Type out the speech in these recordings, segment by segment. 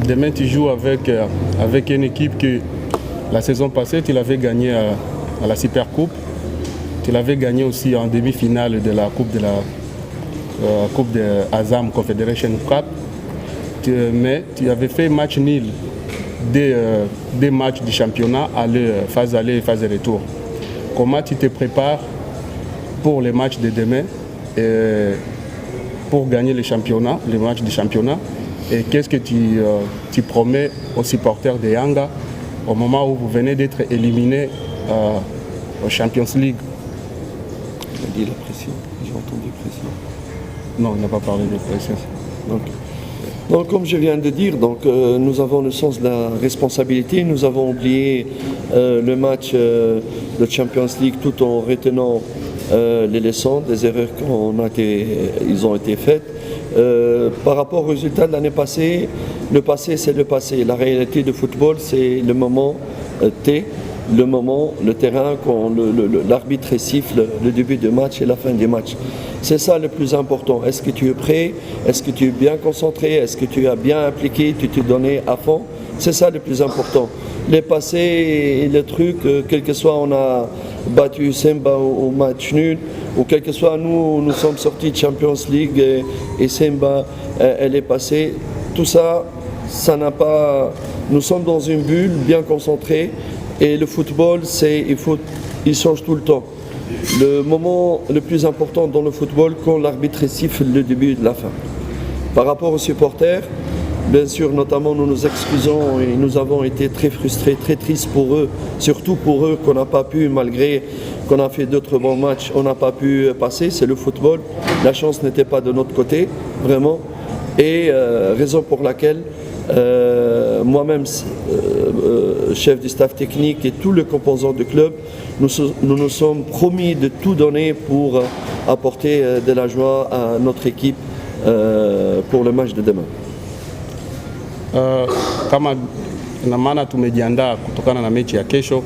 demain tu joues avec une équipe que la saison passée, tu l'avais gagnée à la Super Coupe. Tu l'avais gagné aussi en demi-finale de la Coupe de Azam Confederation Cup. Mais tu avais fait match nul des matchs du championnat, phase aller et phase retour. Comment tu te prépares pour les matchs de demain pour gagner les matchs du championnat? Et qu'est-ce que tu promets aux supporters de Yanga au moment où vous venez d'être éliminé au Champions League? Il a dit la pression, j'ai entendu pression. Non, il n'a pas parlé de pression. Donc, comme je viens de dire, nous avons le sens de la responsabilité. Nous avons oublié le match de Champions League tout en retenant les leçons des erreurs qui ont été faites. Par rapport au résultat de l'année passée, le passé c'est le passé. La réalité du football c'est le moment T, le moment, le terrain, quand l'arbitre siffle le début du match et la fin du match. C'est ça le plus important. Est-ce que tu es prêt? Est-ce que tu es bien concentré? Est-ce que tu as bien appliqué? Tu t'es donné à fond? C'est ça le plus important. Les passés et les trucs, quel que soit on a battu Semba au match nul, ou quel que soit nous sommes sortis de Champions League et Semba elle est passée. Tout ça, ça n'a pas. Nous sommes dans une bulle bien concentrée et le football, il change tout le temps. Le moment le plus important dans le football, quand l'arbitre siffle le début et la fin. Par rapport aux supporters, bien sûr, notamment, nous nous excusons et nous avons été très frustrés, très tristes pour eux, surtout pour eux qu'on n'a pas pu, malgré qu'on a fait d'autres bons matchs, on n'a pas pu passer, c'est le football. La chance n'était pas de notre côté, vraiment. Et raison pour laquelle moi-même, chef du staff technique et tous les composants du club, nous sommes promis de tout donner pour apporter de la joie à notre équipe pour le match de demain. Kama na maana tumejiandaa kutokana na mechi ya kesho,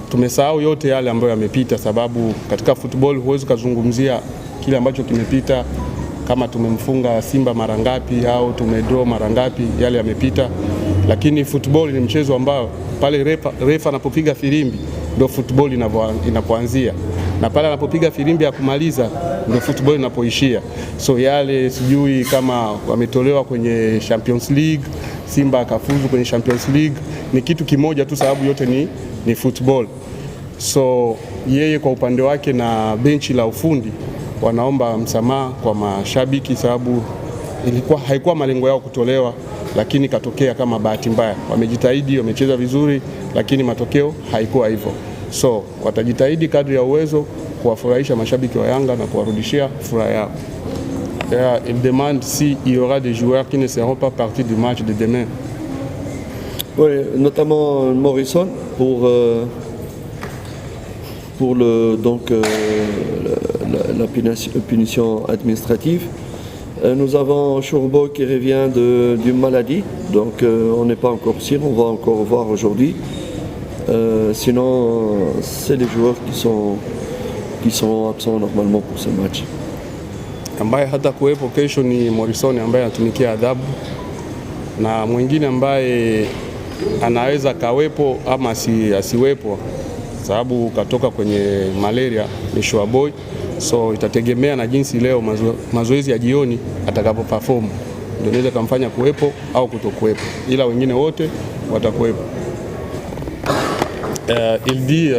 tumesahau yote yale ambayo yamepita, sababu katika football huwezi kuzungumzia kile ambacho kimepita, kama tumemfunga Simba mara ngapi au tumedraw mara ngapi, yale yamepita. Lakini football ni mchezo ambao pale refa anapopiga filimbi ndio football inapoanzia, na pale anapopiga filimbi ya kumaliza ndio football inapoishia. So yale sijui kama wametolewa kwenye Champions League, Simba akafuzu kwenye Champions League, ni kitu kimoja tu, sababu yote ni football. So yeye kwa upande wake na benchi la ufundi wanaomba msamaha kwa mashabiki, sababu haikuwa malengo yao kutolewa, lakini katokea kama bahati mbaya. Wamejitahidi, wamecheza vizuri, lakini matokeo haikuwa hivyo. So watajitahidi kadri ya uwezo kuwafurahisha mashabiki wa Yanga na kuwarudishia furaha yao. Il demande s'il y aura des joueurs qui ne seront pas partis du match de demain. Oui, notamment Morrison pour la punition administrative. Nous avons Chourbo qui revient d'une maladie, donc on n'est pas encore sûr, on va encore voir aujourd'hui. Sinon, c'est les joueurs qui sont absents normalement pour ce match. Ambaye hata kuwepo kesho ni Morrison ambaye anatumikia adhabu, na mwingine ambaye anaweza kawepo ama asiwepo sababu katoka kwenye malaria ni Shuaboy. So itategemea na jinsi leo mazoezi ya jioni atakapo perform ndio inaweza kumfanya kuwepo au kutokuwepo, ila wengine wote watakuwepo. Il dit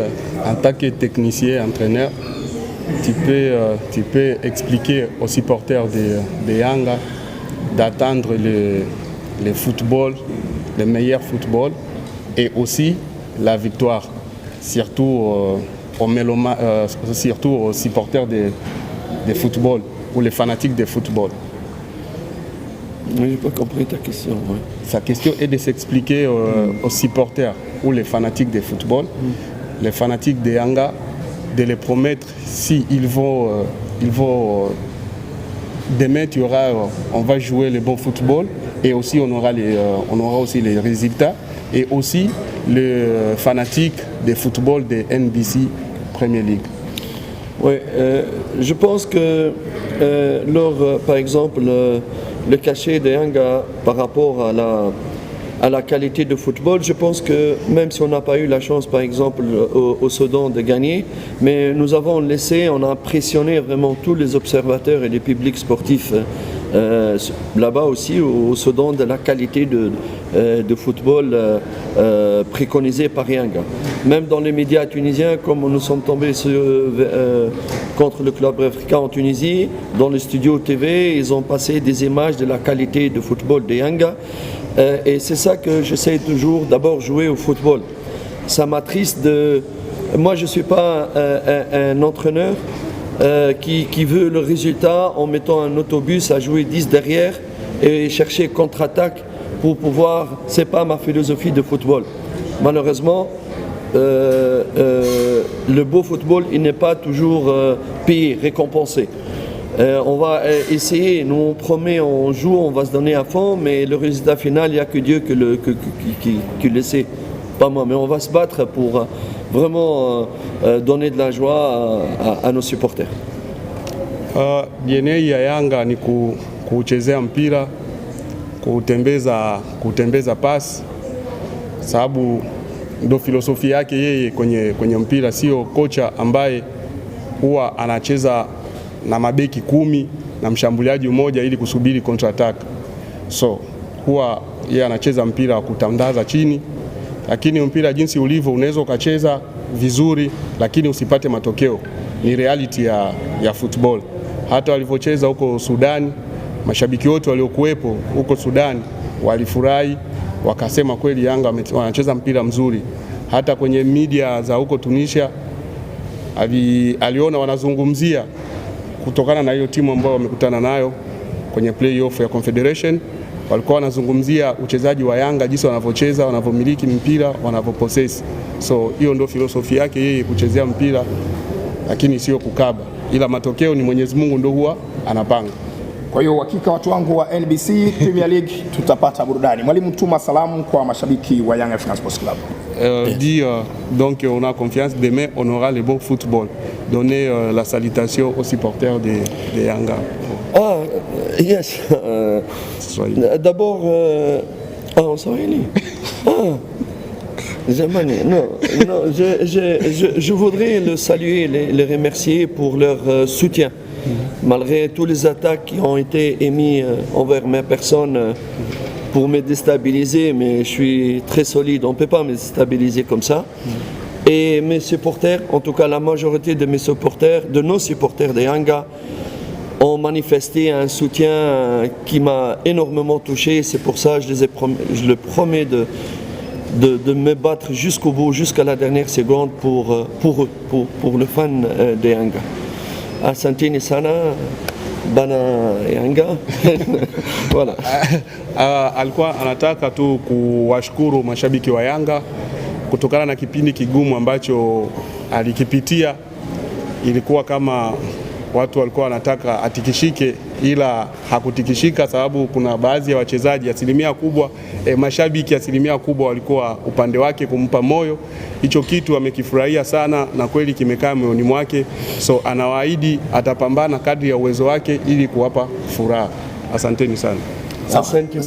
en tant que technicien, entraîneur, tu peux expliquer aux supporters de Yanga d'attendre le football, le meilleur football et aussi la victoire, surtout surtout aux supporters de football ou les fanatiques de football. Je n'ai pas compris ta question. Ouais. Sa question est de s'expliquer aux supporters ou les fanatiques de football, les fanatiques de Yanga, de les promettre si ils vont demain on va jouer le bon football et aussi on aura aussi les résultats et aussi les fanatiques de football de NBC Premier League. Oui, je pense que par exemple le cachet de Yanga par rapport à la qualité de football. Je pense que même si on n'a pas eu la chance, par exemple, au Soudan de gagner, mais nous avons laissé, on a impressionné vraiment tous les observateurs et les publics sportifs là-bas aussi, au Soudan, de la qualité de football préconisée par Yanga. Même dans les médias tunisiens, comme nous sommes tombés contre le club africain en Tunisie, dans le studio TV, ils ont passé des images de la qualité de football de Yanga. Et c'est ça que j'essaie toujours, d'abord jouer au football. Ça m'attriste de... Moi, je ne suis pas un entraîneur qui veut le résultat en mettant un autobus à jouer 10 derrière et chercher contre-attaque pour pouvoir... Ce n'est pas ma philosophie de football. Malheureusement, le beau football, il n'est pas toujours payé, récompensé. On va essayer, nous on promet, on joue, on va se donner à fond, mais le résultat final, il n'y a que Dieu qui le sait, pas moi. Mais on va se battre pour vraiment donner de la joie à nos supporters. DNA ya Yanga ni kuchezea mpira, kutembeza pasi, sababu ndo filosofi yake yeye kwenye mpira, sio kocha ambaye huwa anacheza na mabeki 10 na mshambuliaji mmoja ili kusubiri counter attack. So huwa yeye anacheza mpira wa kutandaza chini, lakini mpira jinsi ulivyo unaweza ukacheza vizuri lakini usipate matokeo. Ni reality ya football. Hata walivyocheza huko Sudan, mashabiki wote waliokuwepo huko Sudan walifurahi, wakasema kweli Yanga wanacheza mpira mzuri. Hata kwenye media za huko Tunisia aliona wanazungumzia kutokana na hiyo timu ambayo wamekutana nayo kwenye playoff ya Confederation, walikuwa wanazungumzia uchezaji wa Yanga, jinsi wanavyocheza, wanavyomiliki mpira, wanavyopossess. So hiyo ndio filosofi yake yeye, kuchezea mpira lakini sio kukaba, ila matokeo ni Mwenyezi Mungu ndio huwa anapanga. Kwa hiyo hakika watu wangu wa NBC Premier League tutapata burudani. Mwalimu, tuma salamu kwa mashabiki wa Young Africans Sports Club. Donc on a confiance, demain on aura le bon football. Donnez la salutation aux supporters de Yanga. Yes. D'abord, en Swahili. Je voudrais le saluer, les remercier pour leur soutien. Malgré tous les attaques qui ont été émises envers ma personne pour me déstabiliser, mais je suis très solide, on ne peut pas me déstabiliser comme ça. Et mes supporters, en tout cas la majorité de mes supporters, de nos supporters de Yanga, ont manifesté un soutien qui m'a énormément touché. C'est pour ça que je le promets de me battre jusqu'au bout, jusqu'à la dernière seconde pour eux, pour le fan de Yanga. Asanteni sana bana Yanga. Voilà. Alikuwa anataka tu kuwashukuru mashabiki wa Yanga kutokana na kipindi kigumu ambacho alikipitia. Ilikuwa kama watu walikuwa wanataka atikishike, ila hakutikishika, sababu kuna baadhi ya wachezaji, asilimia kubwa mashabiki asilimia kubwa walikuwa upande wake kumpa moyo. Hicho kitu amekifurahia sana na kweli kimekaa moyoni mwake. So anawaahidi atapambana kadri ya uwezo wake ili kuwapa furaha. Asanteni sana. Asante.